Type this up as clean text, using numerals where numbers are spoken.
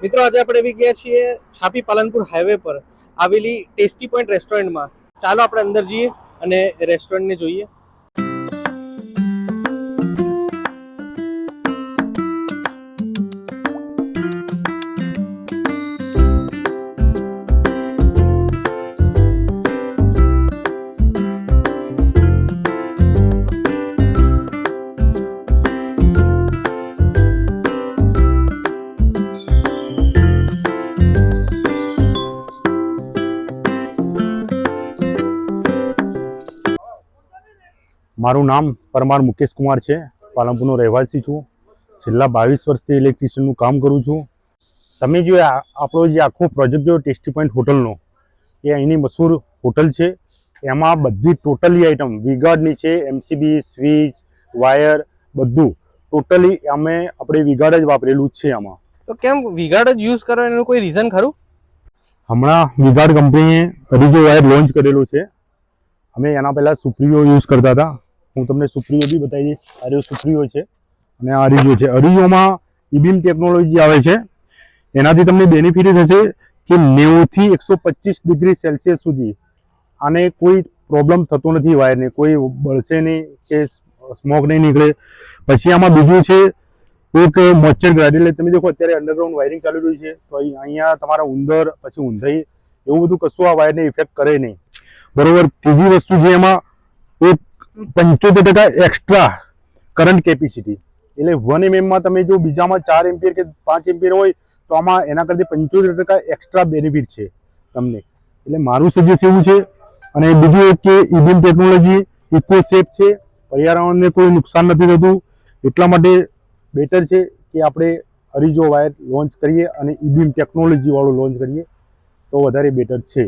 મિત્રો આજે આપણે આવી ગયા છીએ છાપી પાલનપુર હાઈવે પર આવેલી ટેસ્ટી પોઈન્ટ રેસ્ટોરન્ટમાં. ચાલો આપણે અંદર જઈએ અને રેસ્ટોરન્ટને જોઈએ. મારું નામ પરમાર મુકેશ કુમાર છે. પાલનપુરનો રહેવાસી છું. છેલ્લા 22 વર્ષથી ઇલેક્ટ્રિશિયનનું કામ કરું છું. તમે જો આપણો જે આખો પ્રોજેક્ટ જો ટેસ્ટી પોઈન્ટ હોટલનો, એ અહીંની મશહૂર હોટલ છે. એમાં બધી ટોટલી આઈટમ વીગાર્ડની છે. એમસીબી, સ્વિચ, વાયર બધું ટોટલી આપણે વીગાર્ડ જ વાપરેલું છે. આમાં તો કેમ વીગાર્ડ જ યુઝ કરો એનું કોઈ રીઝન ખરું? હમણાં વીગાર્ડ કંપનીએ અરીજો વાયર લોન્ચ કરેલું છે. અમે એના પહેલાં સુપ્રિયો યુઝ કરતા હતા. હું તમને સુપ્રિયો બી બતાવી દઈશ. આ રહ્યો સુપ્રિયો છે અને આ અરીજો છે. અરીજોમાં ઈબીમ ટેકનોલોજી આવે છે. એનાથી તમને બેનિફિટ થશે કે 90 થી 125 ડિગ્રી સેલ્સિયસ સુધી આને કોઈ પ્રોબ્લેમ થતો નથી. વાયરને કોઈ બળશે નહીં કે સ્મોક નહીં નીકળે. પછી આમાં બીજું છે એક મોઇસ્ચર ગાર્ડ. એટલે તમે દેખો અત્યારે અંડરગ્રાઉન્ડ વાયરિંગ ચાલી રહ્યું છે, તો અહીંયા તમારા ઉંદર પછી ઊંધાઈ એવું બધું કશું આ વાયરને ઇફેક્ટ કરે નહીં. બરોબર. ત્રીજી વસ્તુ છે એમાં એક 75% એક્સ્ટ્રા કરંટ કેપેસિટી. એટલે 1 mm માં તમે જો બીજામાં 4 એમ્પિયર કે 5 એમ્પિયર હોય તો આમાં એના કરતા 75% એક્સ્ટ્રા બેનિફિટ છે તમને. એટલે મારું સજેશન એવું છે. અને બીજું એક કે ઈબીમ ટેકનોલોજી ઇકો સેફ છે, પર્યાવરણને કોઈ નુકસાન નથી થતું. એટલા માટે બેટર છે કે આપણે અરીજો વાયર લોન્ચ કરીએ અને ઈબીમ ટેકનોલોજી વાળો લોન્ચ કરીએ તો વધારે બેટર છે.